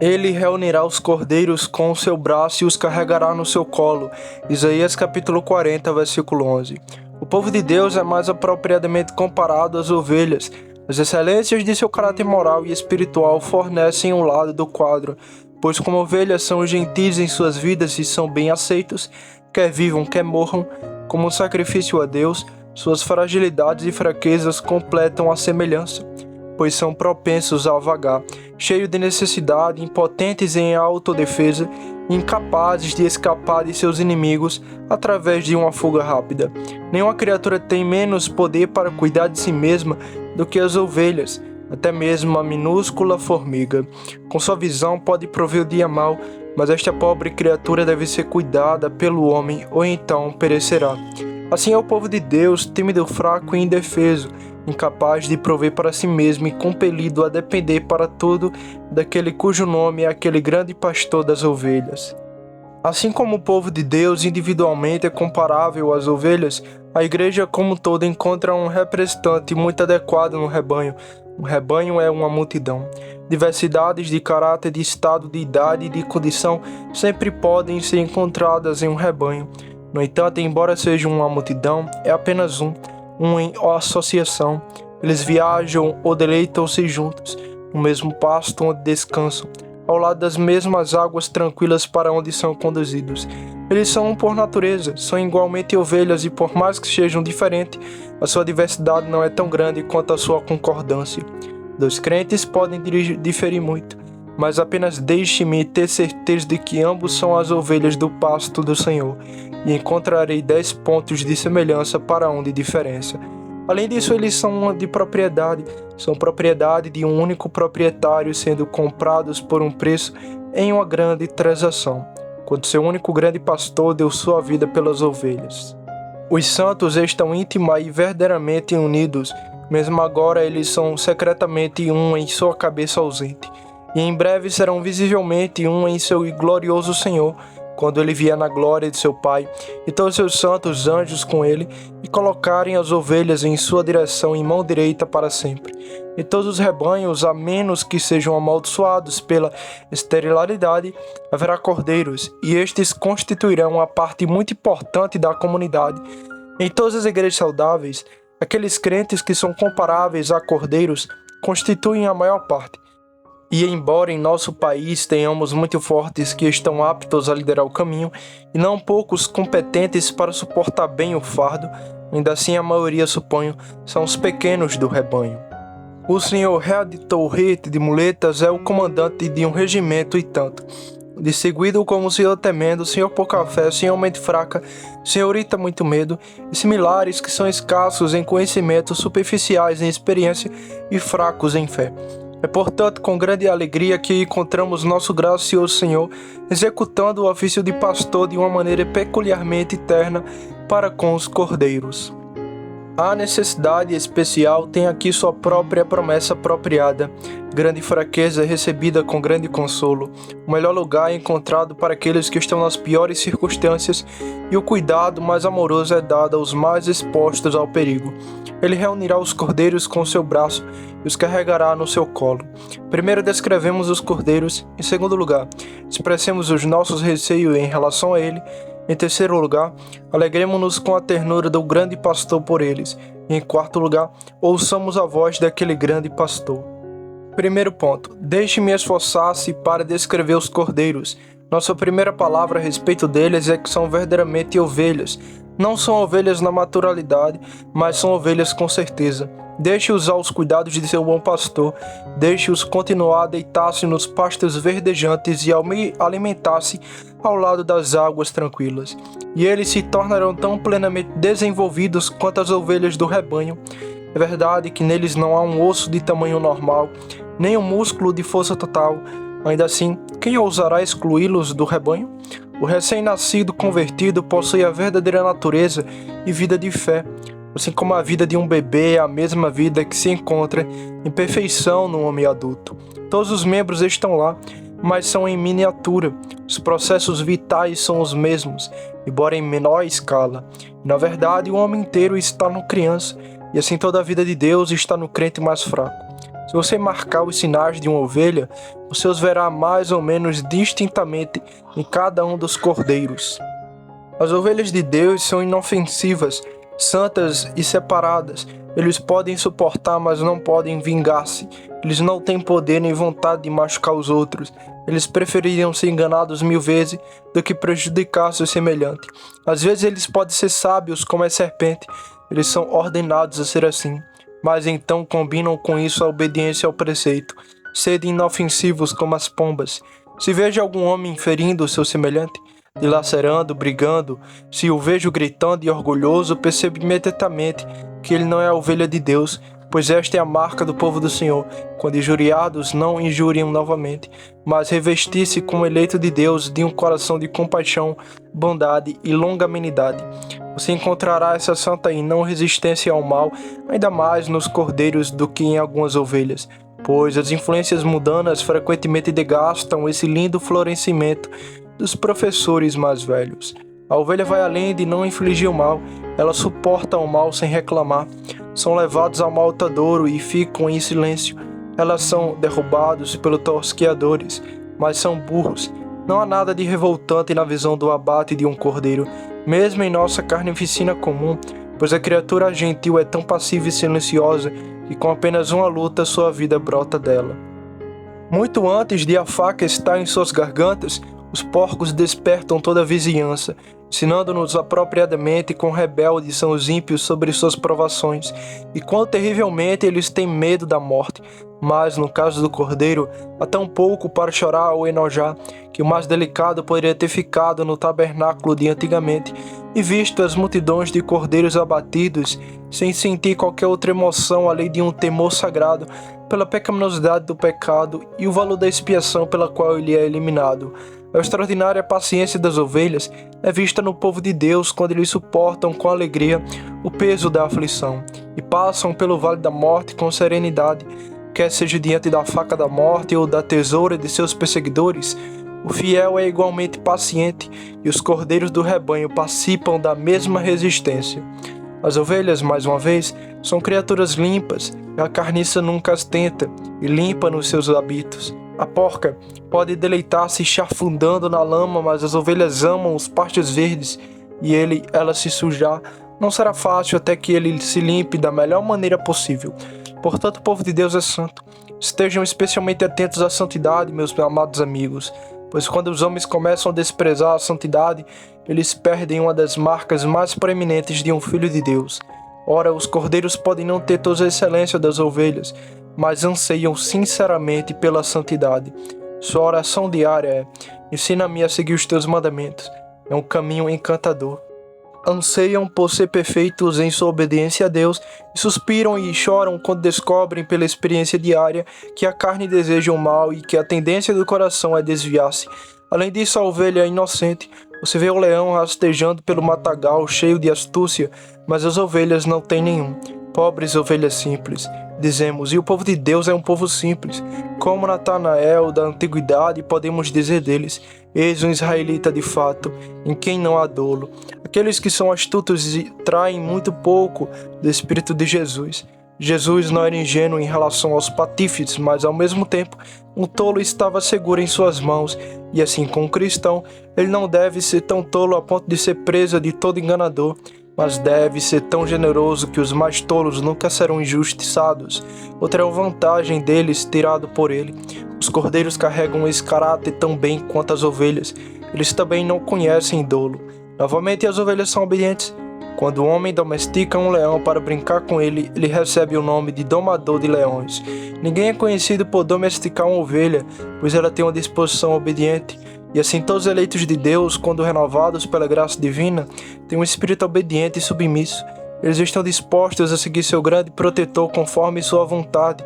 Ele reunirá os cordeiros com o seu braço e os carregará no seu colo. Isaías capítulo 40, versículo 11. O povo de Deus é mais apropriadamente comparado às ovelhas. As excelências de seu caráter moral e espiritual fornecem um lado do quadro, pois como ovelhas são gentis em suas vidas e são bem aceitos, quer vivam, quer morram, como um sacrifício a Deus, suas fragilidades e fraquezas completam a semelhança, pois são propensos a vagar, cheios de necessidade, impotentes em autodefesa, incapazes de escapar de seus inimigos através de uma fuga rápida. Nenhuma criatura tem menos poder para cuidar de si mesma do que as ovelhas, até mesmo a minúscula formiga. Com sua visão pode prover o dia mau, mas esta pobre criatura deve ser cuidada pelo homem, ou então perecerá. Assim é o povo de Deus, tímido, fraco e indefeso, incapaz de prover para si mesmo e compelido a depender para tudo daquele cujo nome é aquele grande pastor das ovelhas. Assim como o povo de Deus individualmente é comparável às ovelhas, a igreja como um todo encontra um representante muito adequado no rebanho. Um rebanho é uma multidão. Diversidades de caráter, de estado, de idade e de condição sempre podem ser encontradas em um rebanho. No entanto, embora seja uma multidão, é apenas uma associação. Eles viajam ou deleitam-se juntos, no mesmo pasto onde descansam, ao lado das mesmas águas tranquilas para onde são conduzidos. Eles são um por natureza, são igualmente ovelhas e por mais que sejam diferentes, a sua diversidade não é tão grande quanto a sua concordância. Dois crentes podem diferir muito, mas apenas deixe-me ter certeza de que ambos são as ovelhas do pasto do Senhor, e encontrarei 10 pontos de semelhança para um de diferença. Além disso, eles são são propriedade de um único proprietário, sendo comprados por um preço em uma grande transação, quando seu único grande pastor deu sua vida pelas ovelhas. Os santos estão íntima e verdadeiramente unidos, mesmo agora eles são secretamente um em sua cabeça ausente, e em breve serão visivelmente um em seu glorioso Senhor, quando ele vier na glória de seu Pai e todos seus santos anjos com ele, e colocarem as ovelhas em sua direção em mão direita para sempre. E todos os rebanhos, a menos que sejam amaldiçoados pela esterilidade, haverá cordeiros, e estes constituirão a parte muito importante da comunidade. Em todas as igrejas saudáveis, aqueles crentes que são comparáveis a cordeiros constituem a maior parte. E embora em nosso país tenhamos muito fortes que estão aptos a liderar o caminho, e não poucos competentes para suportar bem o fardo, ainda assim a maioria, suponho, são os pequenos do rebanho. O senhor Head Torrete de Muletas é o comandante de um regimento e tanto. De seguido como o senhor Temendo, o senhor Pouca Fé, o senhor Mente Fraca, o senhorita Muito Medo, e similares que são escassos em conhecimento, superficiais em experiência e fracos em fé. É portanto com grande alegria que encontramos nosso gracioso Senhor executando o ofício de pastor de uma maneira peculiarmente terna para com os cordeiros. A necessidade especial tem aqui sua própria promessa apropriada, grande fraqueza recebida com grande consolo, o melhor lugar é encontrado para aqueles que estão nas piores circunstâncias, e o cuidado mais amoroso é dado aos mais expostos ao perigo. Ele reunirá os cordeiros com seu braço e os carregará no seu colo. Primeiro descrevemos os cordeiros, em segundo lugar, expressemos os nossos receios em relação a ele. Em terceiro lugar, alegremos-nos com a ternura do grande pastor por eles. E em quarto lugar, ouçamos a voz daquele grande pastor. Primeiro ponto, deixe-me esforçar-se para descrever os cordeiros. Nossa primeira palavra a respeito deles é que são verdadeiramente ovelhas. Não são ovelhas na naturalidade, mas são ovelhas com certeza. Deixe-os aos cuidados de seu bom pastor, deixe-os continuar a deitar-se nos pastos verdejantes e alimentar-se ao lado das águas tranquilas. E eles se tornarão tão plenamente desenvolvidos quanto as ovelhas do rebanho. É verdade que neles não há um osso de tamanho normal, nem um músculo de força total. Ainda assim, quem ousará excluí-los do rebanho? O recém-nascido convertido possui a verdadeira natureza e vida de fé, assim como a vida de um bebê é a mesma vida que se encontra em perfeição no homem adulto. Todos os membros estão lá, mas são em miniatura. Os processos vitais são os mesmos, embora em menor escala. Na verdade, o homem inteiro está no criança, e assim toda a vida de Deus está no crente mais fraco. Se você marcar os sinais de uma ovelha, você os verá mais ou menos distintamente em cada um dos cordeiros. As ovelhas de Deus são inofensivas, santas e separadas. Eles podem suportar, mas não podem vingar-se. Eles não têm poder nem vontade de machucar os outros. Eles prefeririam ser enganados 1000 vezes do que prejudicar seu semelhante. Às vezes eles podem ser sábios como a serpente. Eles são ordenados a ser assim. Mas então combinam com isso a obediência ao preceito. Sede inofensivos como as pombas. Se vejo algum homem ferindo o seu semelhante, dilacerando, brigando, se o vejo gritando e orgulhoso, percebo imediatamente que ele não é a ovelha de Deus, pois esta é a marca do povo do Senhor, quando injuriados não injuriam novamente, mas revestir-se como eleito de Deus de um coração de compaixão, bondade e longanimidade. Você encontrará essa santa e não resistência ao mal, ainda mais nos cordeiros do que em algumas ovelhas, pois as influências mundanas frequentemente desgastam esse lindo florescimento dos professores mais velhos. A ovelha vai além de não infligir o mal, ela suporta o mal sem reclamar. São levados ao maltadouro e ficam em silêncio. Elas são derrubados pelos tosqueadores, mas são burros. Não há nada de revoltante na visão do abate de um cordeiro, mesmo em nossa carnificina comum, pois a criatura gentil é tão passiva e silenciosa que com apenas uma luta sua vida brota dela. Muito antes de a faca estar em suas gargantas, os porcos despertam toda a vizinhança, ensinando-nos apropriadamente quão rebeldes são os ímpios sobre suas provações, e quão terrivelmente eles têm medo da morte. Mas, no caso do cordeiro, há tão pouco para chorar ou enojar, que o mais delicado poderia ter ficado no tabernáculo de antigamente, e visto as multidões de cordeiros abatidos, sem sentir qualquer outra emoção além de um temor sagrado pela pecaminosidade do pecado e o valor da expiação pela qual ele é eliminado. A extraordinária paciência das ovelhas é vista no povo de Deus quando eles suportam com alegria o peso da aflição e passam pelo vale da morte com serenidade, quer seja diante da faca da morte ou da tesoura de seus perseguidores. O fiel é igualmente paciente e os cordeiros do rebanho participam da mesma resistência. As ovelhas, mais uma vez, são criaturas limpas, e a carniça nunca as tenta e limpa nos seus hábitos. A porca pode deleitar-se chafurdando na lama, mas as ovelhas amam os pastos verdes e ela se sujar. Não será fácil até que ele se limpe da melhor maneira possível. Portanto, o povo de Deus é santo. Estejam especialmente atentos à santidade, meus amados amigos, pois quando os homens começam a desprezar a santidade, eles perdem uma das marcas mais proeminentes de um filho de Deus. Ora, os cordeiros podem não ter toda a excelência das ovelhas, mas anseiam sinceramente pela santidade. Sua oração diária é: ensina-me a seguir os teus mandamentos. É um caminho encantador. Anseiam por ser perfeitos em sua obediência a Deus e suspiram e choram quando descobrem pela experiência diária que a carne deseja o mal e que a tendência do coração é desviar-se. Além disso, a ovelha é inocente. Você vê o leão rastejando pelo matagal cheio de astúcia, mas as ovelhas não têm nenhum. Pobres ovelhas simples, dizemos, e o povo de Deus é um povo simples. Como Natanael da antiguidade, podemos dizer deles: eis um israelita de fato, em quem não há dolo. Aqueles que são astutos e traem muito pouco do Espírito de Jesus. Jesus não era ingênuo em relação aos patífes, mas ao mesmo tempo, um tolo estava seguro em suas mãos, e assim como um cristão, ele não deve ser tão tolo a ponto de ser presa de todo enganador, mas deve ser tão generoso que os mais tolos nunca serão injustiçados, ou terão vantagem deles tirado por ele. Os cordeiros carregam esse caráter tão bem quanto as ovelhas. Eles também não conhecem dolo. Novamente, as ovelhas são obedientes. Quando o homem domestica um leão para brincar com ele, ele recebe o nome de domador de leões. Ninguém é conhecido por domesticar uma ovelha, pois ela tem uma disposição obediente. E assim todos os eleitos de Deus, quando renovados pela graça divina, têm um espírito obediente e submisso. Eles estão dispostos a seguir seu grande protetor conforme sua vontade.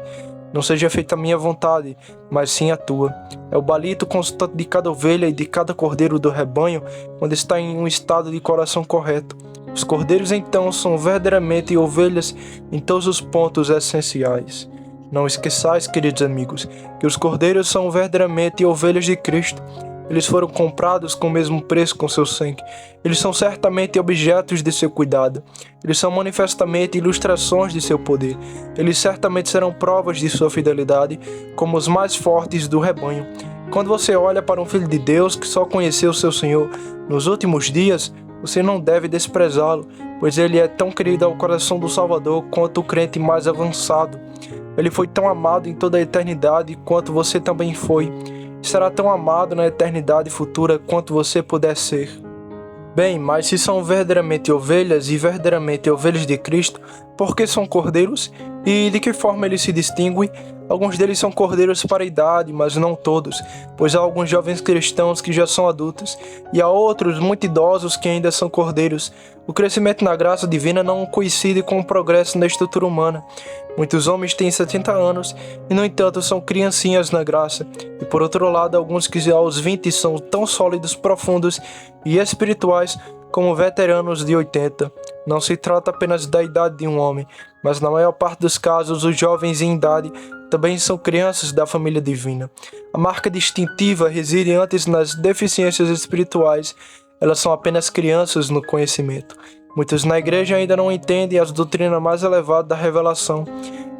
Não seja feita a minha vontade, mas sim a tua. É o balito constante de cada ovelha e de cada cordeiro do rebanho quando está em um estado de coração correto. Os cordeiros então são verdadeiramente ovelhas em todos os pontos essenciais. Não esqueçais, queridos amigos, que os cordeiros são verdadeiramente ovelhas de Cristo. Eles foram comprados com o mesmo preço com seu sangue. Eles são certamente objetos de seu cuidado. Eles são manifestamente ilustrações de seu poder. Eles certamente serão provas de sua fidelidade, como os mais fortes do rebanho. Quando você olha para um filho de Deus que só conheceu seu Senhor nos últimos dias, você não deve desprezá-lo, pois ele é tão querido ao coração do Salvador quanto o crente mais avançado. Ele foi tão amado em toda a eternidade quanto você também foi. Será tão amado na eternidade futura quanto você puder ser. Bem, mas se são verdadeiramente ovelhas e verdadeiramente ovelhas de Cristo, por que são cordeiros? E de que forma eles se distinguem? Alguns deles são cordeiros para a idade, mas não todos, pois há alguns jovens cristãos que já são adultos, e há outros muito idosos que ainda são cordeiros. O crescimento na graça divina não coincide com o progresso na estrutura humana. Muitos homens têm 70 anos e, no entanto, são criancinhas na graça. E, por outro lado, alguns que aos 20 são tão sólidos, profundos e espirituais como veteranos de 80. Não se trata apenas da idade de um homem, mas na maior parte dos casos, os jovens em idade também são crianças da família divina. A marca distintiva reside antes nas deficiências espirituais. Elas são apenas crianças no conhecimento. Muitos na igreja ainda não entendem as doutrinas mais elevadas da revelação.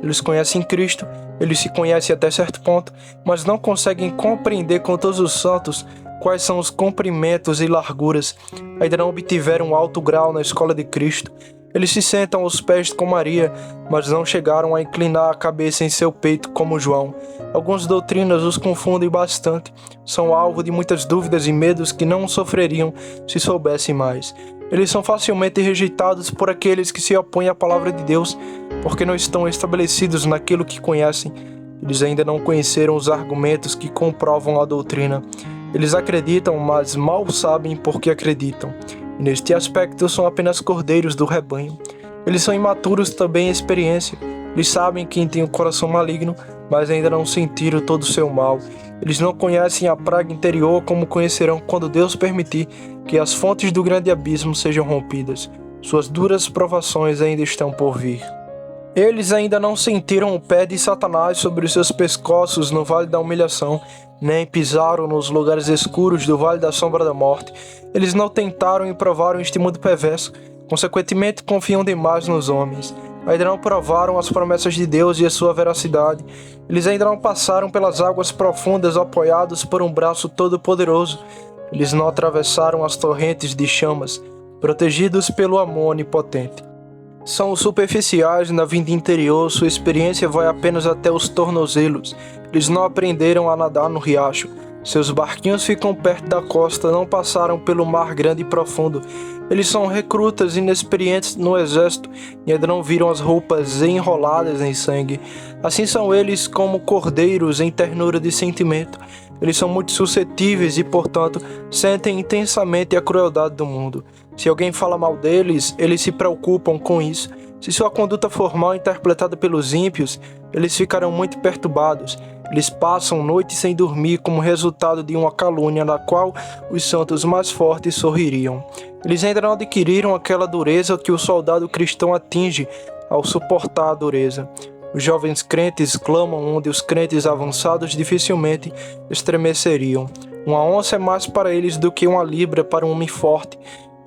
Eles conhecem Cristo, eles se conhecem até certo ponto, mas não conseguem compreender com todos os santos quais são os comprimentos e larguras. Ainda não obtiveram alto grau na escola de Cristo. Eles se sentam aos pés com Maria, mas não chegaram a inclinar a cabeça em seu peito como João. Algumas doutrinas os confundem bastante. São alvo de muitas dúvidas e medos que não sofreriam se soubessem mais. Eles são facilmente rejeitados por aqueles que se opõem à palavra de Deus, porque não estão estabelecidos naquilo que conhecem. Eles ainda não conheceram os argumentos que comprovam a doutrina. Eles acreditam, mas mal sabem por que acreditam. E neste aspecto são apenas cordeiros do rebanho. Eles são imaturos também em experiência. Eles sabem quem tem o coração maligno, mas ainda não sentiram todo o seu mal. Eles não conhecem a praga interior como conhecerão quando Deus permitir que as fontes do grande abismo sejam rompidas. Suas duras provações ainda estão por vir. Eles ainda não sentiram o pé de Satanás sobre os seus pescoços no vale da humilhação, nem pisaram nos lugares escuros do vale da sombra da morte. Eles não tentaram e provaram este mundo perverso, consequentemente confiam demais nos homens. Ainda não provaram as promessas de Deus e a sua veracidade. Eles ainda não passaram pelas águas profundas apoiados por um braço todo-poderoso. Eles não atravessaram as torrentes de chamas, protegidos pelo amor onipotente. São superficiais na vida interior, sua experiência vai apenas até os tornozelos. Eles não aprenderam a nadar no riacho. Seus barquinhos ficam perto da costa, não passaram pelo mar grande e profundo. Eles são recrutas inexperientes no exército e ainda não viram as roupas enroladas em sangue. Assim são eles como cordeiros em ternura de sentimento. Eles são muito suscetíveis e, portanto, sentem intensamente a crueldade do mundo. Se alguém fala mal deles, eles se preocupam com isso. Se sua conduta for mal interpretada pelos ímpios, eles ficarão muito perturbados. Eles passam noites sem dormir como resultado de uma calúnia na qual os santos mais fortes sorririam. Eles ainda não adquiriram aquela dureza que o soldado cristão atinge ao suportar a dureza. Os jovens crentes clamam onde os crentes avançados dificilmente estremeceriam. Uma onça é mais para eles do que uma libra para um homem forte.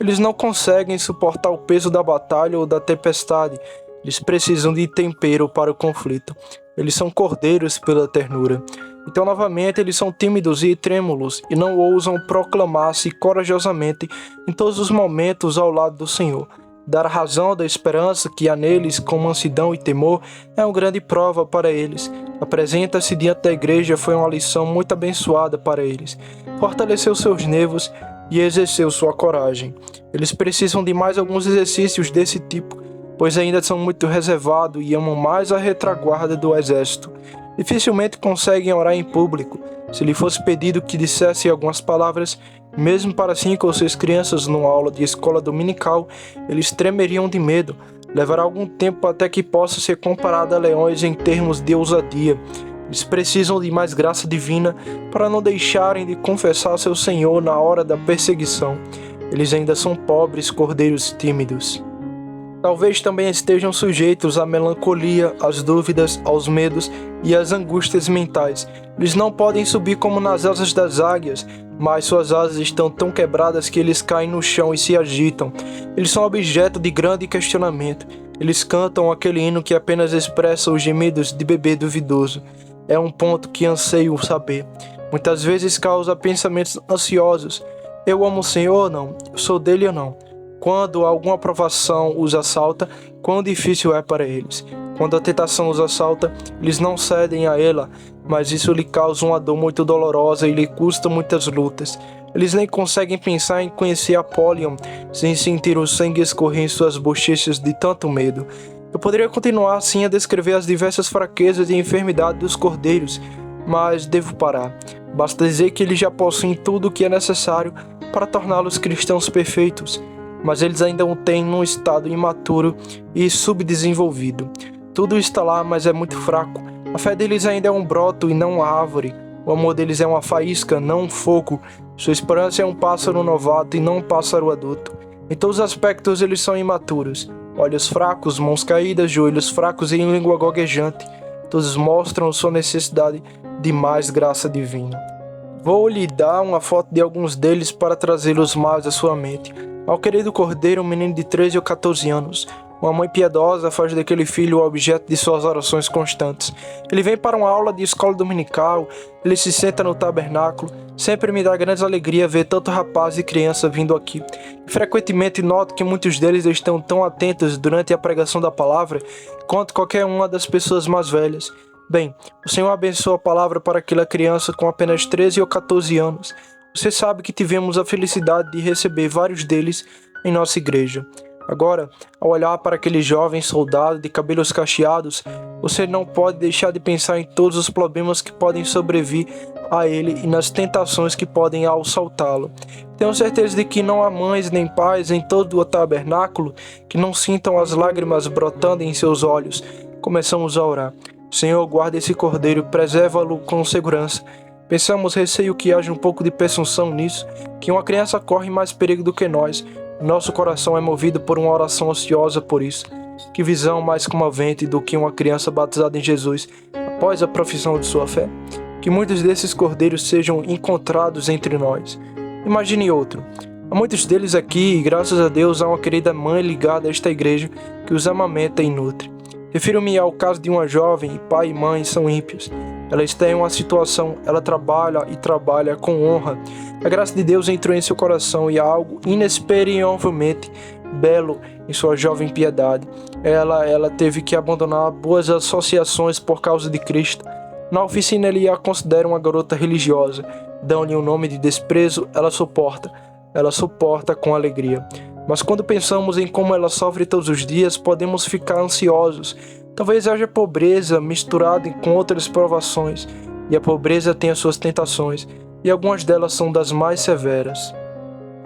Eles não conseguem suportar o peso da batalha ou da tempestade. Eles precisam de tempero para o conflito. Eles são cordeiros pela ternura. Então, novamente, eles são tímidos e trêmulos e não ousam proclamar-se corajosamente em todos os momentos ao lado do Senhor. Dar razão da esperança que há neles com mansidão e temor é uma grande prova para eles. Apresenta-se diante da igreja foi uma lição muito abençoada para eles. Fortaleceu seus nervos e exerceu sua coragem. Eles precisam de mais alguns exercícios desse tipo, pois ainda são muito reservados e amam mais a retaguarda do exército. Dificilmente conseguem orar em público. Se lhe fosse pedido que dissesse algumas palavras, mesmo para 5 ou 6 crianças numa aula de escola dominical, eles tremeriam de medo. Levará algum tempo até que possa ser comparado a leões em termos de ousadia. Eles precisam de mais graça divina para não deixarem de confessar seu Senhor na hora da perseguição. Eles ainda são pobres cordeiros tímidos. Talvez também estejam sujeitos à melancolia, às dúvidas, aos medos e às angústias mentais. Eles não podem subir como nas asas das águias, mas suas asas estão tão quebradas que eles caem no chão e se agitam. Eles são objeto de grande questionamento. Eles cantam aquele hino que apenas expressa os gemidos de bebê duvidoso. É um ponto que anseio saber. Muitas vezes causa pensamentos ansiosos. Eu amo o Senhor ou não? Eu sou dele ou não? Quando alguma provação os assalta, quão difícil é para eles. Quando a tentação os assalta, eles não cedem a ela, mas isso lhe causa uma dor muito dolorosa e lhe custa muitas lutas. Eles nem conseguem pensar em conhecer Apollyon sem sentir o sangue escorrer em suas bochechas de tanto medo. Eu poderia continuar assim a descrever as diversas fraquezas e enfermidades dos cordeiros, mas devo parar. Basta dizer que eles já possuem tudo o que é necessário para torná-los cristãos perfeitos, mas eles ainda o têm num estado imaturo e subdesenvolvido. Tudo está lá, mas é muito fraco. A fé deles ainda é um broto e não uma árvore. O amor deles é uma faísca, não um fogo. Sua esperança é um pássaro novato e não um pássaro adulto. Em todos os aspectos eles são imaturos. Olhos fracos, mãos caídas, joelhos fracos e língua goguejante. Todos mostram sua necessidade de mais graça divina. Vou lhe dar uma foto de alguns deles para trazê-los mais à sua mente. Ao querido cordeiro, um menino de 13 ou 14 anos. Uma mãe piedosa faz daquele filho o objeto de suas orações constantes. Ele vem para uma aula de escola dominical, ele se senta no tabernáculo. Sempre me dá grande alegria ver tanto rapaz e criança vindo aqui. E frequentemente noto que muitos deles estão tão atentos durante a pregação da palavra quanto qualquer uma das pessoas mais velhas. Bem, o Senhor abençoa a palavra para aquela criança com apenas 13 ou 14 anos. Você sabe que tivemos a felicidade de receber vários deles em nossa igreja. Agora, ao olhar para aquele jovem soldado de cabelos cacheados, você não pode deixar de pensar em todos os problemas que podem sobrevir a ele e nas tentações que podem assaltá-lo. Tenho certeza de que não há mães nem pais em todo o tabernáculo que não sintam as lágrimas brotando em seus olhos. Começamos a orar. Senhor, guarda esse cordeiro, preserva-lo com segurança. Pensamos, receio que haja um pouco de presunção nisso, que uma criança corre mais perigo do que nós. Nosso coração é movido por uma oração ansiosa por isso. Que visão mais comovente do que uma criança batizada em Jesus após a profissão de sua fé. Que muitos desses cordeiros sejam encontrados entre nós. Imagine outro. Há muitos deles aqui e graças a Deus há uma querida mãe ligada a esta igreja que os amamenta e nutre. Refiro-me ao caso de uma jovem e pai e mãe são ímpios. Ela está em uma situação, ela trabalha e trabalha com honra. A graça de Deus entrou em seu coração e há algo inexperivelmente belo em sua jovem piedade. Ela teve que abandonar boas associações por causa de Cristo. Na oficina ele a considera uma garota religiosa. Dão-lhe um nome de desprezo, ela suporta com alegria. Mas quando pensamos em como ela sofre todos os dias, podemos ficar ansiosos. Talvez haja pobreza misturada com outras provações, e a pobreza tem as suas tentações, e algumas delas são das mais severas.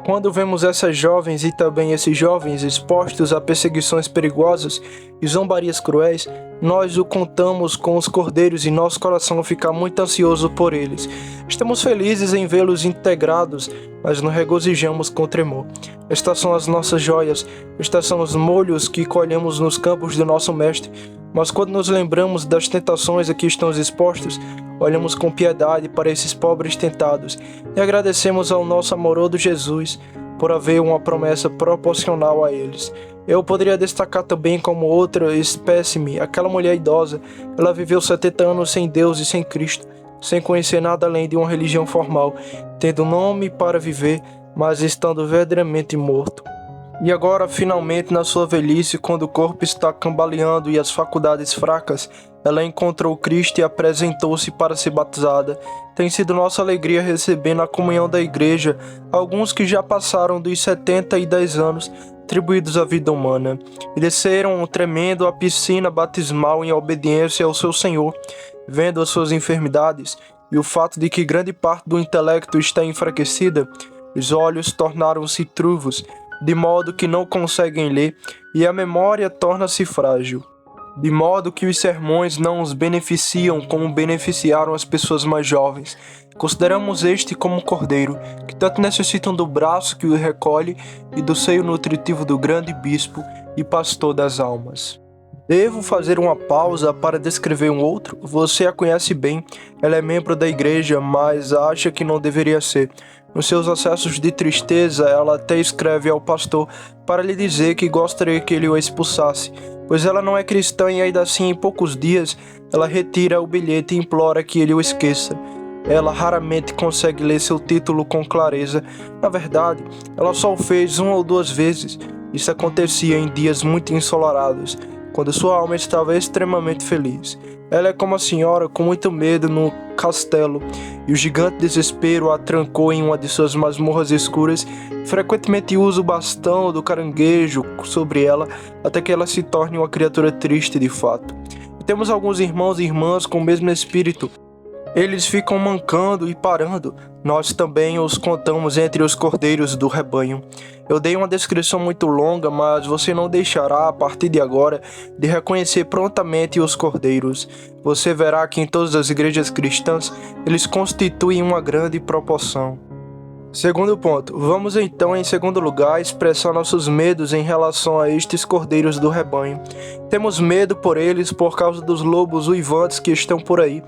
Quando vemos essas jovens e também esses jovens expostos a perseguições perigosas e zombarias cruéis, nós o contamos com os cordeiros e nosso coração fica muito ansioso por eles. Estamos felizes em vê-los integrados, mas nos regozijamos com tremor. Estas são as nossas joias, estes são os molhos que colhemos nos campos do nosso Mestre. Mas quando nos lembramos das tentações a que estamos expostos, olhamos com piedade para esses pobres tentados e agradecemos ao nosso amoroso Jesus por haver uma promessa proporcional a eles. Eu poderia destacar também como outra espécime, aquela mulher idosa. Ela viveu 70 anos sem Deus e sem Cristo, sem conhecer nada além de uma religião formal, tendo nome para viver, mas estando verdadeiramente morto. E agora, finalmente, na sua velhice, quando o corpo está cambaleando e as faculdades fracas, ela encontrou Cristo e apresentou-se para ser batizada. Tem sido nossa alegria receber na comunhão da igreja alguns que já passaram dos 70 e 10 anos, atribuídos à vida humana, e desceram tremendo a piscina batismal em obediência ao seu Senhor, vendo as suas enfermidades e o fato de que grande parte do intelecto está enfraquecida, os olhos tornaram-se turvos, de modo que não conseguem ler, e a memória torna-se frágil. De modo que os sermões não os beneficiam como beneficiaram as pessoas mais jovens. Consideramos este como um cordeiro, que tanto necessitam do braço que o recolhe e do seio nutritivo do grande bispo, e pastor das almas. Devo fazer uma pausa para descrever um outro? Você a conhece bem, ela é membro da igreja, mas acha que não deveria ser. Nos seus acessos de tristeza, ela até escreve ao pastor para lhe dizer que gostaria que ele o expulsasse, pois ela não é cristã e ainda assim, em poucos dias, ela retira o bilhete e implora que ele o esqueça. Ela raramente consegue ler seu título com clareza. Na verdade, ela só o fez 1 ou 2 vezes. Isso acontecia em dias muito ensolarados, quando sua alma estava extremamente feliz. Ela é como a senhora com muito medo no castelo, e o gigante desespero a trancou em uma de suas masmorras escuras. Frequentemente usa o bastão do caranguejo sobre ela, até que ela se torne uma criatura triste de fato. E temos alguns irmãos e irmãs com o mesmo espírito. Eles ficam mancando e parando. Nós também os contamos entre os cordeiros do rebanho. Eu dei uma descrição muito longa, mas você não deixará, a partir de agora, de reconhecer prontamente os cordeiros. Você verá que em todas as igrejas cristãs, eles constituem uma grande proporção. Segundo ponto, vamos então em segundo lugar expressar nossos medos em relação a estes cordeiros do rebanho. Temos medo por eles por causa dos lobos uivantes que estão por aí.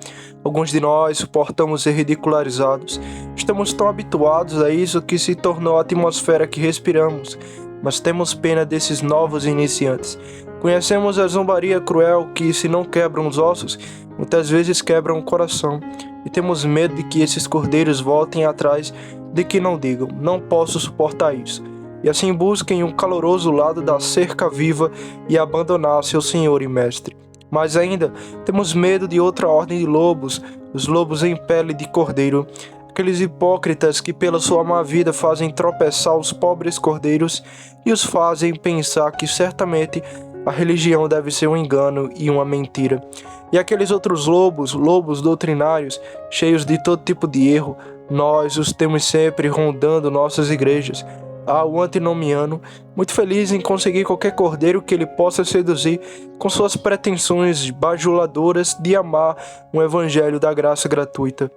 Alguns de nós suportamos ser ridicularizados. Estamos tão habituados a isso que se tornou a atmosfera que respiramos, mas temos pena desses novos iniciantes. Conhecemos a zombaria cruel que, se não quebram os ossos, muitas vezes quebram o coração, e temos medo de que esses cordeiros voltem atrás, de que não digam, não posso suportar isso, e assim busquem um caloroso lado da cerca viva e abandonar seu Senhor e Mestre. Mas ainda temos medo de outra ordem de lobos, os lobos em pele de cordeiro, aqueles hipócritas que pela sua má vida fazem tropeçar os pobres cordeiros e os fazem pensar que certamente a religião deve ser um engano e uma mentira. E aqueles outros lobos, lobos doutrinários, cheios de todo tipo de erro, nós os temos sempre rondando nossas igrejas. Há o antinomiano, muito feliz em conseguir qualquer cordeiro que ele possa seduzir com suas pretensões bajuladoras de amar um evangelho da graça gratuita.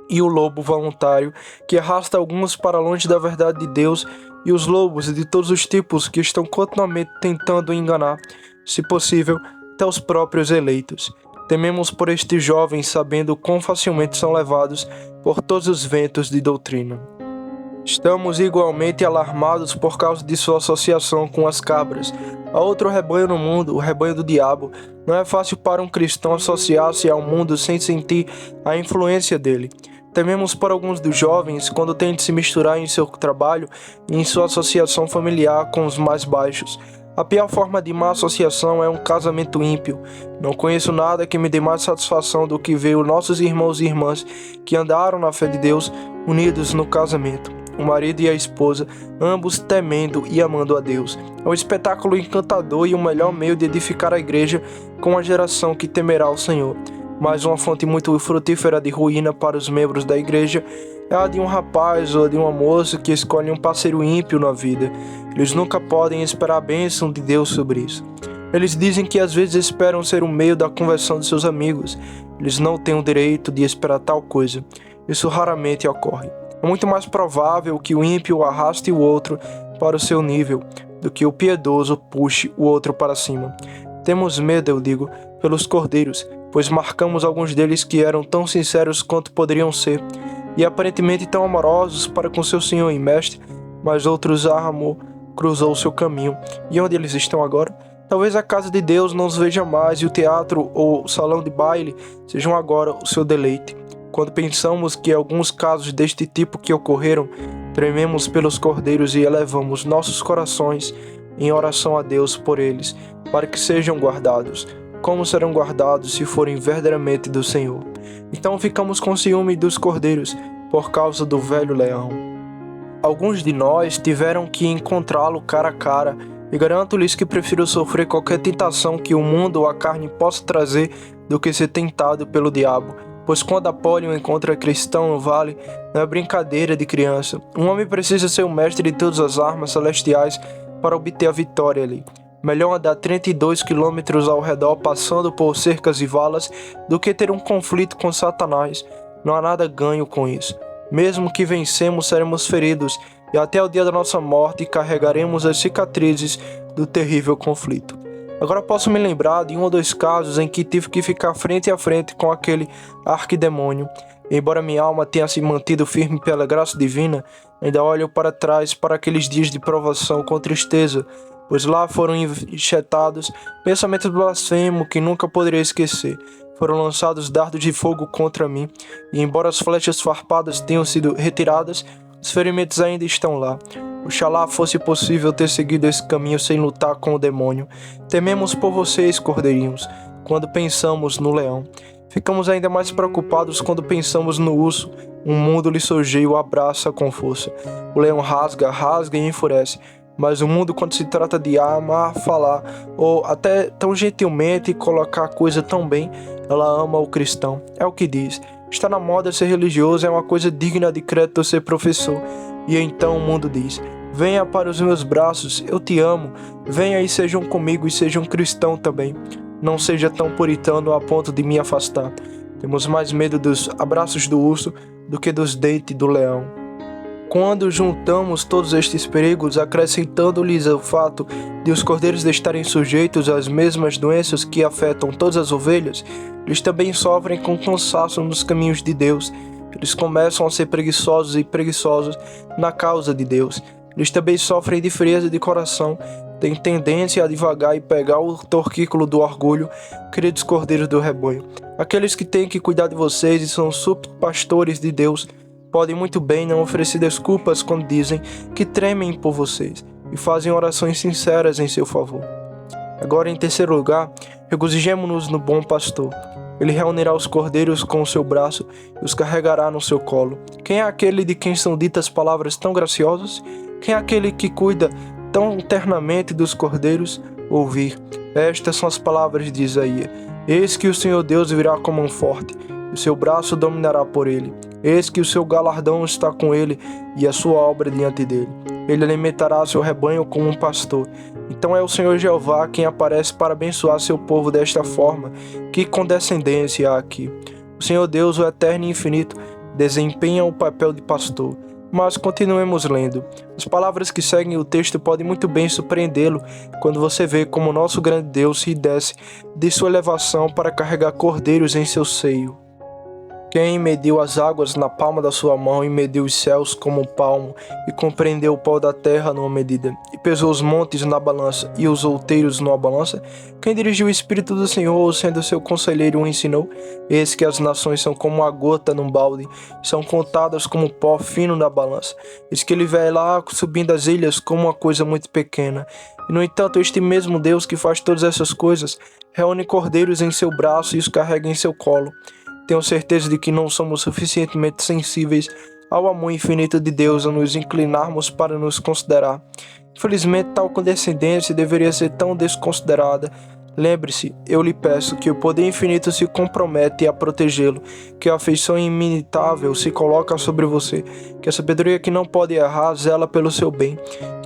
E o lobo voluntário, que arrasta alguns para longe da verdade de Deus, e os lobos de todos os tipos que estão continuamente tentando enganar, se possível, até os próprios eleitos. Tememos por estes jovens, sabendo quão facilmente são levados por todos os ventos de doutrina. Estamos igualmente alarmados por causa de sua associação com as cabras. Há outro rebanho no mundo, o rebanho do diabo. Não é fácil para um cristão associar-se ao mundo sem sentir a influência dele. Tememos por alguns dos jovens quando têm de se misturar em seu trabalho e em sua associação familiar com os mais baixos. A pior forma de má associação é um casamento ímpio. Não conheço nada que me dê mais satisfação do que ver os nossos irmãos e irmãs que andaram na fé de Deus unidos no casamento. O marido e a esposa, ambos temendo e amando a Deus. É um espetáculo encantador e o melhor meio de edificar a igreja com a geração que temerá o Senhor. Mas uma fonte muito frutífera de ruína para os membros da igreja é a de um rapaz ou de uma moça que escolhe um parceiro ímpio na vida. Eles nunca podem esperar a bênção de Deus sobre isso. Eles dizem que às vezes esperam ser o meio da conversão de seus amigos. Eles não têm o direito de esperar tal coisa. Isso raramente ocorre. É muito mais provável que o ímpio arraste o outro para o seu nível do que o piedoso puxe o outro para cima. Temos medo, eu digo, pelos cordeiros, pois marcamos alguns deles que eram tão sinceros quanto poderiam ser, e aparentemente tão amorosos para com seu Senhor e Mestre, mas outros arramou, cruzou o seu caminho. E onde eles estão agora? Talvez a casa de Deus não os veja mais e o teatro ou o salão de baile sejam agora o seu deleite. Quando pensamos que alguns casos deste tipo que ocorreram, trememos pelos cordeiros e elevamos nossos corações em oração a Deus por eles, para que sejam guardados. Como serão guardados se forem verdadeiramente do Senhor? Então ficamos com ciúme dos cordeiros, por causa do velho leão. Alguns de nós tiveram que encontrá-lo cara a cara, e garanto-lhes que prefiro sofrer qualquer tentação que o mundo ou a carne possa trazer do que ser tentado pelo diabo. Pois quando Apólio encontra cristão no vale, não é brincadeira de criança. Um homem precisa ser o mestre de todas as armas celestiais para obter a vitória ali. Melhor andar 32 quilômetros ao redor passando por cercas e valas do que ter um conflito com Satanás. Não há nada ganho com isso. Mesmo que vencemos, seremos feridos, e até o dia da nossa morte carregaremos as cicatrizes do terrível conflito. Agora posso me lembrar de um ou dois casos em que tive que ficar frente a frente com aquele arquidemônio. Embora minha alma tenha se mantido firme pela graça divina, ainda olho para trás para aqueles dias de provação com tristeza, pois lá foram injetados pensamentos blasfemos que nunca poderei esquecer. Foram lançados dardos de fogo contra mim, e embora as flechas farpadas tenham sido retiradas, os ferimentos ainda estão lá. Oxalá fosse possível ter seguido esse caminho sem lutar com o demônio. Tememos por vocês, cordeirinhos, quando pensamos no leão. Ficamos ainda mais preocupados quando pensamos no urso. Um mundo lisonjeio o abraça com força. O leão rasga e enfurece. Mas o mundo, quando se trata de amar, falar, ou até tão gentilmente colocar a coisa tão bem, ela ama o cristão. É o que diz. Está na moda ser religioso, é uma coisa digna de crédito ser professor. E então o mundo diz: venha para os meus braços, eu te amo. Venha e sejam comigo e sejam cristão também. Não seja tão puritano a ponto de me afastar. Temos mais medo dos abraços do urso do que dos dentes do leão. Quando juntamos todos estes perigos, acrescentando-lhes o fato de os cordeiros estarem sujeitos às mesmas doenças que afetam todas as ovelhas, eles também sofrem com cansaço nos caminhos de Deus. Eles começam a ser preguiçosos na causa de Deus. Eles também sofrem de frieza de coração, têm tendência a divagar e pegar o torquículo do orgulho, queridos cordeiros do rebanho. Aqueles que têm que cuidar de vocês e são subpastores de Deus, podem muito bem não oferecer desculpas quando dizem que tremem por vocês e fazem orações sinceras em seu favor. Agora, em terceiro lugar, regozijemo-nos no bom pastor. Ele reunirá os cordeiros com o seu braço e os carregará no seu colo. Quem é aquele de quem são ditas palavras tão graciosas? Quem é aquele que cuida tão ternamente dos cordeiros? Ouvir. Estas são as palavras de Isaías. Eis que o Senhor Deus virá como um forte, e o seu braço dominará por ele. Eis que o seu galardão está com ele, e a sua obra diante dele. Ele alimentará seu rebanho como um pastor. Então é o Senhor Jeová quem aparece para abençoar seu povo desta forma. Que condescendência há aqui! O Senhor Deus, o eterno e infinito, desempenha o papel de pastor. Mas continuemos lendo. As palavras que seguem o texto podem muito bem surpreendê-lo quando você vê como nosso grande Deus se desce de sua elevação para carregar cordeiros em seu seio. Quem mediu as águas na palma da sua mão e mediu os céus como um palmo e compreendeu o pó da terra numa medida e pesou os montes na balança e os outeiros numa balança? Quem dirigiu o Espírito do Senhor, sendo seu conselheiro, o ensinou? Eis que as nações são como a gota num balde, são contadas como pó fino na balança. Eis que ele vai lá subindo as ilhas como uma coisa muito pequena. E no entanto, este mesmo Deus que faz todas essas coisas, reúne cordeiros em seu braço e os carrega em seu colo. Tenho certeza de que não somos suficientemente sensíveis ao amor infinito de Deus a nos inclinarmos para nos considerar. Infelizmente, tal condescendência deveria ser tão desconsiderada. Lembre-se, eu lhe peço que o poder infinito se compromete a protegê-lo, que a afeição imitável se coloca sobre você, que a sabedoria que não pode errar zela pelo seu bem,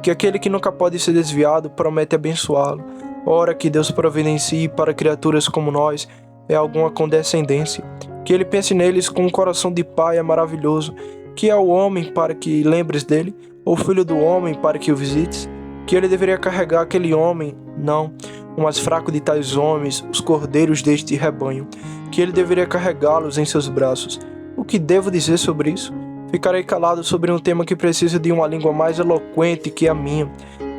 que aquele que nunca pode ser desviado promete abençoá-lo. Ora, que Deus providencie para criaturas como nós é alguma condescendência. Que ele pense neles com um coração de pai é maravilhoso. Que é o homem para que lembres dele, ou o filho do homem para que o visites? Que ele deveria carregar aquele homem? Não, o mais fraco de tais homens, os cordeiros deste rebanho. Que ele deveria carregá-los em seus braços. O que devo dizer sobre isso? Ficarei calado sobre um tema que precisa de uma língua mais eloquente que a minha.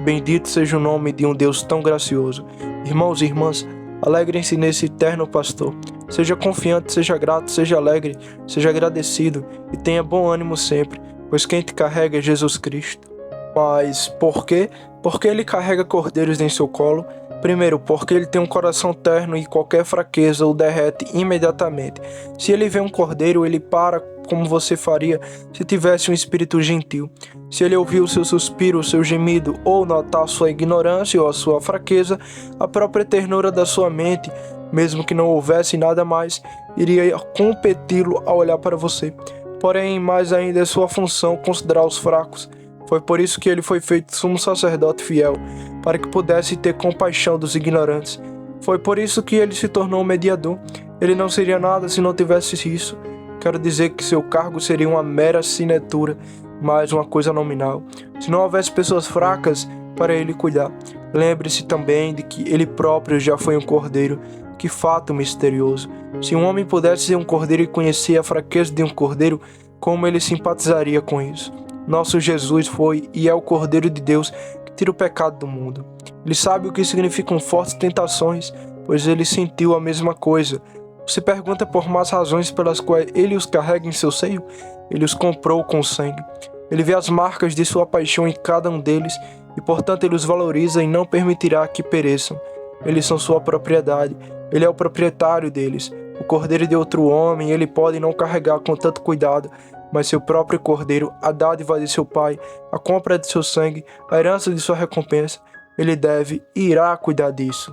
Bendito seja o nome de um Deus tão gracioso. Irmãos e irmãs, alegrem-se nesse eterno pastor. Seja confiante, seja grato, seja alegre, seja agradecido e tenha bom ânimo sempre, pois quem te carrega é Jesus Cristo. Mas por quê? Porque ele carrega cordeiros em seu colo. Primeiro, porque ele tem um coração terno e qualquer fraqueza o derrete imediatamente. Se ele vê um cordeiro, ele para como você faria se tivesse um espírito gentil. Se ele ouvir o seu suspiro, o seu gemido, ou notar sua ignorância ou a sua fraqueza, a própria ternura da sua mente, mesmo que não houvesse nada mais, iria competi-lo a olhar para você. Porém, mais ainda é sua função considerar os fracos. Foi por isso que ele foi feito sumo sacerdote fiel, para que pudesse ter compaixão dos ignorantes. Foi por isso que ele se tornou mediador. Ele não seria nada se não tivesse isso. Quero dizer que seu cargo seria uma mera assinatura, mais uma coisa nominal, se não houvesse pessoas fracas para ele cuidar. Lembre-se também de que ele próprio já foi um cordeiro. Que fato misterioso! Se um homem pudesse ser um cordeiro e conhecer a fraqueza de um cordeiro, como ele simpatizaria com isso? Nosso Jesus foi e é o Cordeiro de Deus que tira o pecado do mundo. Ele sabe o que significam fortes tentações, pois ele sentiu a mesma coisa. Você pergunta por más razões pelas quais ele os carrega em seu seio? Ele os comprou com sangue. Ele vê as marcas de sua paixão em cada um deles e, portanto, ele os valoriza e não permitirá que pereçam. Eles são sua propriedade. Ele é o proprietário deles. O cordeiro de outro homem ele pode não carregar com tanto cuidado, mas seu próprio cordeiro, a dádiva de seu pai, a compra de seu sangue, a herança de sua recompensa, ele deve e irá cuidar disso.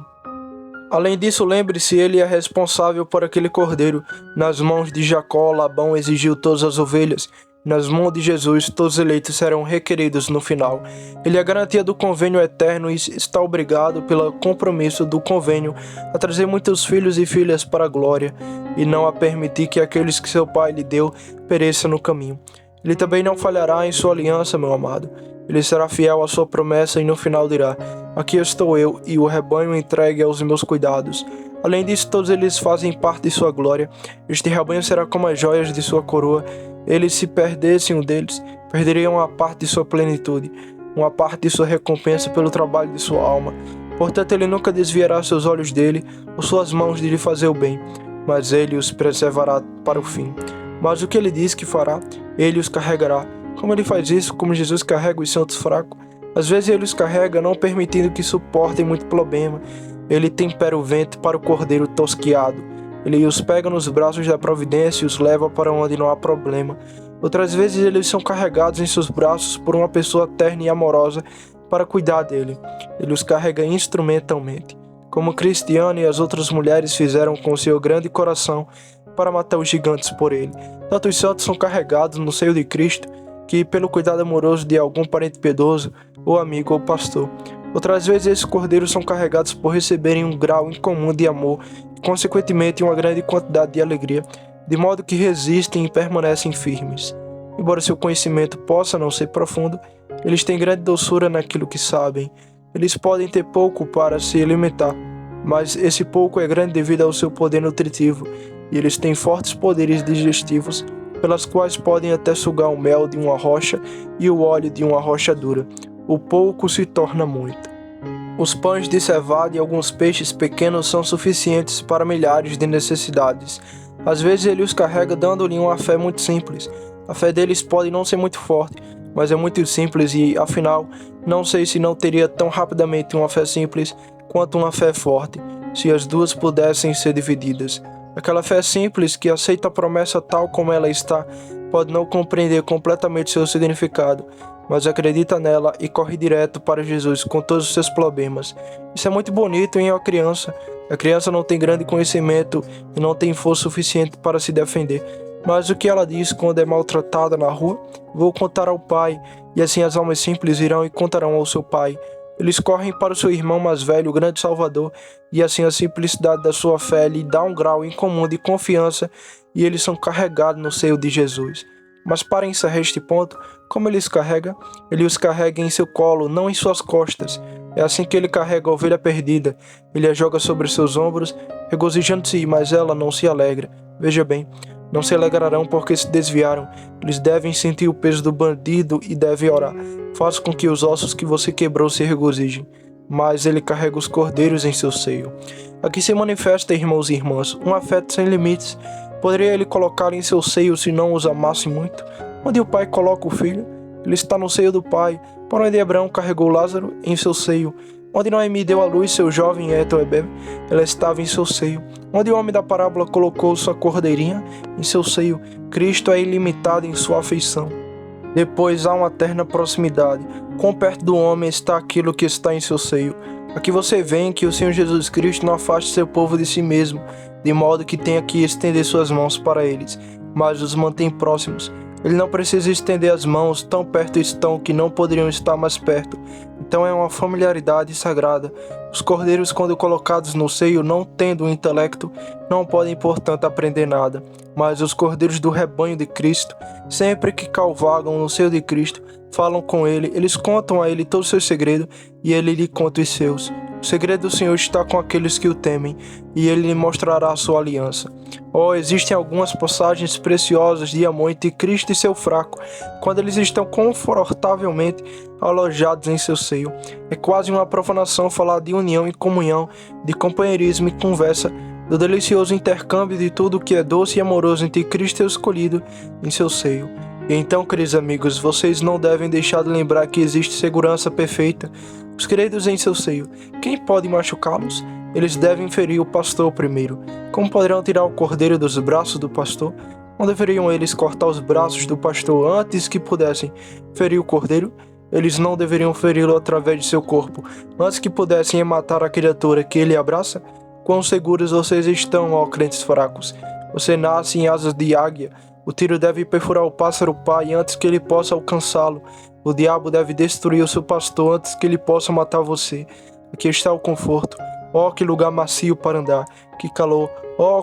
Além disso, lembre-se, ele é responsável por aquele cordeiro. Nas mãos de Jacó, Labão exigiu todas as ovelhas. Nas mãos de Jesus, todos os eleitos serão requeridos no final. Ele é a garantia do convênio eterno e está obrigado, pelo compromisso do convênio, a trazer muitos filhos e filhas para a glória, e não a permitir que aqueles que seu pai lhe deu pereçam no caminho. Ele também não falhará em sua aliança, meu amado. Ele será fiel à sua promessa e no final dirá: aqui estou eu e o rebanho entregue aos meus cuidados. Além disso, todos eles fazem parte de sua glória. Este rebanho será como as joias de sua coroa. Eles, se perdessem um deles, perderiam uma parte de sua plenitude, uma parte de sua recompensa pelo trabalho de sua alma. Portanto, ele nunca desviará seus olhos dele ou suas mãos de lhe fazer o bem, mas ele os preservará para o fim. Mas o que ele diz que fará, ele os carregará. Como ele faz isso? Como Jesus carrega os santos fracos. Às vezes ele os carrega não permitindo que suportem muito problema. Ele tempera o vento para o cordeiro tosquiado. Ele os pega nos braços da providência e os leva para onde não há problema. Outras vezes eles são carregados em seus braços por uma pessoa terna e amorosa para cuidar dele. Ele os carrega instrumentalmente, como Cristiano e as outras mulheres fizeram com seu grande coração para matar os gigantes por ele. Tanto os santos são carregados no seio de Cristo, que pelo cuidado amoroso de algum parente piedoso, ou amigo ou pastor. Outras vezes esses cordeiros são carregados por receberem um grau incomum de amor e consequentemente uma grande quantidade de alegria, de modo que resistem e permanecem firmes. Embora seu conhecimento possa não ser profundo, eles têm grande doçura naquilo que sabem. Eles podem ter pouco para se alimentar, mas esse pouco é grande devido ao seu poder nutritivo, e eles têm fortes poderes digestivos, pelas quais podem até sugar o mel de uma rocha e o óleo de uma rocha dura. O pouco se torna muito. Os pães de cevada e alguns peixes pequenos são suficientes para milhares de necessidades. Às vezes ele os carrega dando-lhe uma fé muito simples. A fé deles pode não ser muito forte, mas é muito simples e, afinal, não sei se não teria tão rapidamente uma fé simples quanto uma fé forte, se as duas pudessem ser divididas. Aquela fé simples que aceita a promessa tal como ela está, pode não compreender completamente seu significado, mas acredita nela e corre direto para Jesus com todos os seus problemas. Isso é muito bonito em uma criança. A criança não tem grande conhecimento e não tem força suficiente para se defender. Mas o que ela diz quando é maltratada na rua? Vou contar ao pai, e assim as almas simples irão e contarão ao seu pai. Eles correm para o seu irmão mais velho, o grande Salvador, e assim a simplicidade da sua fé lhe dá um grau incomum de confiança e eles são carregados no seio de Jesus. Mas para encerrar este ponto, como ele os carrega? Ele os carrega em seu colo, não em suas costas. É assim que ele carrega a ovelha perdida. Ele a joga sobre seus ombros, regozijando-se, mas ela não se alegra. Veja bem, não se alegrarão porque se desviaram. Eles devem sentir o peso do bandido e devem orar. Faça com que os ossos que você quebrou se regozijem. Mas ele carrega os cordeiros em seu seio. Aqui se manifesta, irmãos e irmãs, um afeto sem limites. Poderia ele colocar em seu seio se não os amasse muito? Onde o pai coloca o filho, ele está no seio do pai. Por onde Abraão carregou Lázaro, em seu seio. Onde Noemi deu à luz seu jovem Etoebebe, ela estava em seu seio. Onde o homem da parábola colocou sua cordeirinha, em seu seio. Cristo é ilimitado em sua afeição. Depois há uma eterna proximidade. Quão perto do homem está aquilo que está em seu seio. Aqui você vê que o Senhor Jesus Cristo não afaste seu povo de si mesmo, de modo que tenha que estender suas mãos para eles, mas os mantém próximos. Ele não precisa estender as mãos, tão perto estão que não poderiam estar mais perto. Então é uma familiaridade sagrada. Os cordeiros, quando colocados no seio, não tendo o intelecto, não podem, portanto, aprender nada. Mas os cordeiros do rebanho de Cristo, sempre que cavalgam no seio de Cristo, falam com ele, eles contam a ele todo o seu segredo e ele lhe conta os seus. O segredo do Senhor está com aqueles que o temem, e ele lhe mostrará a sua aliança. Existem algumas passagens preciosas de amor entre Cristo e seu fraco, quando eles estão confortavelmente alojados em seu seio. É quase uma profanação falar de união e comunhão, de companheirismo e conversa, do delicioso intercâmbio de tudo o que é doce e amoroso entre Cristo e o escolhido em seu seio. E então, queridos amigos, vocês não devem deixar de lembrar que existe segurança perfeita. Os queridos em seu seio, quem pode machucá-los? Eles devem ferir o pastor primeiro. Como poderão tirar o cordeiro dos braços do pastor? Não deveriam eles cortar os braços do pastor antes que pudessem ferir o cordeiro? Eles não deveriam feri-lo através de seu corpo, antes que pudessem matar a criatura que ele abraça? Quão seguros vocês estão, ó crentes fracos? Você nasce em asas de águia. O tiro deve perfurar o pássaro pai antes que ele possa alcançá-lo. O diabo deve destruir o seu pastor antes que ele possa matar você. Aqui está o conforto. Que lugar macio para andar. Que calor.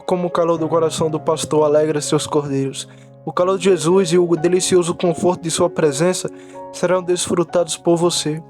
Como o calor do coração do pastor alegra seus cordeiros. O calor de Jesus e o delicioso conforto de sua presença serão desfrutados por você.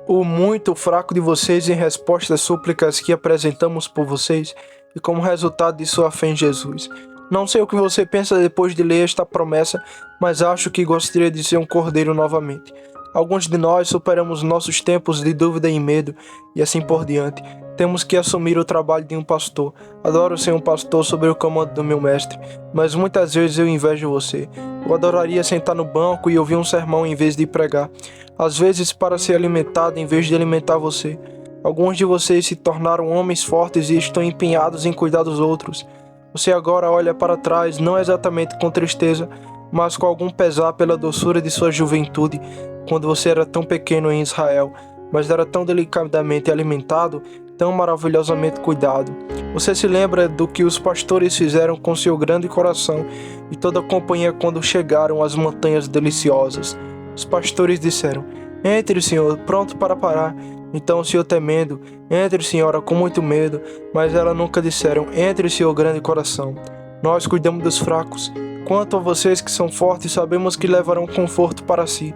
O muito fraco de vocês em resposta às súplicas que apresentamos por vocês e como resultado de sua fé em Jesus. Não sei o que você pensa depois de ler esta promessa, mas acho que gostaria de ser um cordeiro novamente. Alguns de nós superamos nossos tempos de dúvida e medo, e assim por diante. Temos que assumir o trabalho de um pastor. Adoro ser um pastor sob o comando do meu mestre, mas muitas vezes eu invejo você. Eu adoraria sentar no banco e ouvir um sermão em vez de pregar. Às vezes para ser alimentado em vez de alimentar você. Alguns de vocês se tornaram homens fortes e estão empenhados em cuidar dos outros. Você agora olha para trás, não exatamente com tristeza, mas com algum pesar pela doçura de sua juventude, quando você era tão pequeno em Israel, mas era tão delicadamente alimentado, tão maravilhosamente cuidado. Você se lembra do que os pastores fizeram com seu grande coração e toda a companhia quando chegaram às montanhas deliciosas. Os pastores disseram: "Entre, Senhor, pronto para parar." Então o Senhor, temendo: "Entre, Senhora, com muito medo." Mas elas nunca disseram: "Entre, Senhor, grande coração." Nós cuidamos dos fracos. Quanto a vocês que são fortes, sabemos que levarão conforto para si.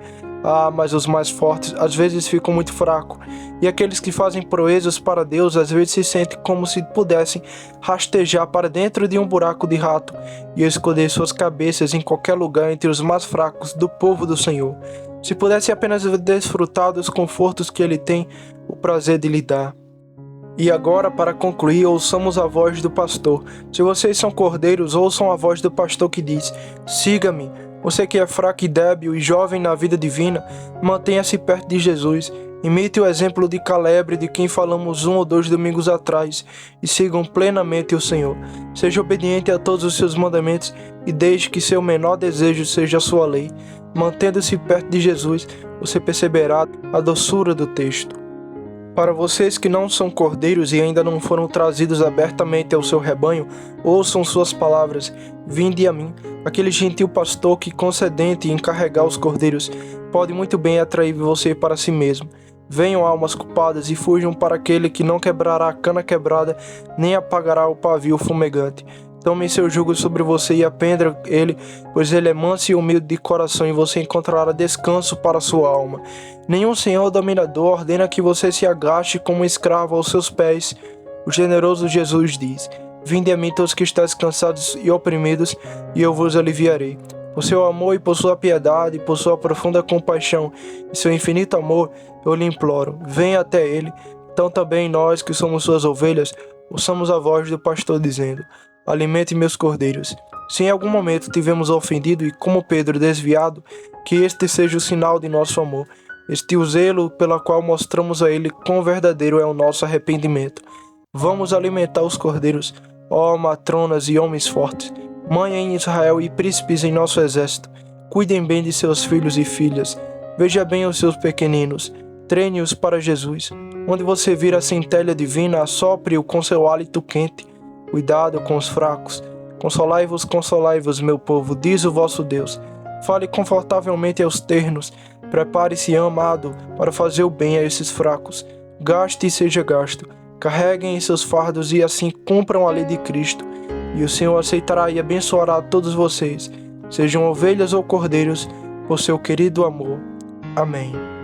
Mas os mais fortes às vezes ficam muito fracos. E aqueles que fazem proezas para Deus às vezes se sentem como se pudessem rastejar para dentro de um buraco de rato e esconder suas cabeças em qualquer lugar entre os mais fracos do povo do Senhor. Se pudesse apenas desfrutar dos confortos que Ele tem o prazer de lhe dar. E agora, para concluir, ouçamos a voz do pastor. Se vocês são cordeiros, ouçam a voz do pastor que diz: "Siga-me." Você que é fraco e débil e jovem na vida divina, mantenha-se perto de Jesus. Imite o exemplo de Caleb, de quem falamos 1 ou 2 domingos atrás, e sigam plenamente o Senhor. Seja obediente a todos os seus mandamentos e deixe que seu menor desejo seja a sua lei. Mantendo-se perto de Jesus, você perceberá a doçura do texto. Para vocês que não são cordeiros e ainda não foram trazidos abertamente ao seu rebanho, ouçam suas palavras: "Vinde a mim." Aquele gentil pastor que, concedente em carregar os cordeiros, pode muito bem atrair você para si mesmo. Venham, almas culpadas, e fujam para aquele que não quebrará a cana quebrada, nem apagará o pavio fumegante. Tome seu jugo sobre você e aprenda ele, pois ele é manso e humilde de coração, e você encontrará descanso para sua alma. Nenhum senhor dominador ordena que você se agache como um escravo aos seus pés. O generoso Jesus diz: "Vinde a mim todos que estáis cansados e oprimidos, e eu vos aliviarei." Por seu amor e por sua piedade, por sua profunda compaixão e seu infinito amor, eu lhe imploro: venha até ele. Então também nós, que somos suas ovelhas, ouçamos a voz do pastor dizendo: "Alimente meus cordeiros." Se em algum momento tivemos ofendido e, como Pedro, desviado, que este seja o sinal de nosso amor. Este o zelo pela qual mostramos a ele quão verdadeiro é o nosso arrependimento. Vamos alimentar os cordeiros, matronas e homens fortes, mãe em Israel e príncipes em nosso exército. Cuidem bem de seus filhos e filhas. Veja bem os seus pequeninos. Treine-os para Jesus. Onde você vir a centelha divina, assopre-o com seu hálito quente. Cuidado com os fracos. Consolai-vos, meu povo, diz o vosso Deus. Fale confortavelmente aos ternos. Prepare-se, amado, para fazer o bem a esses fracos. Gaste e seja gasto. Carreguem em seus fardos e assim cumpram a lei de Cristo. E o Senhor aceitará e abençoará todos vocês, sejam ovelhas ou cordeiros, por seu querido amor. Amém.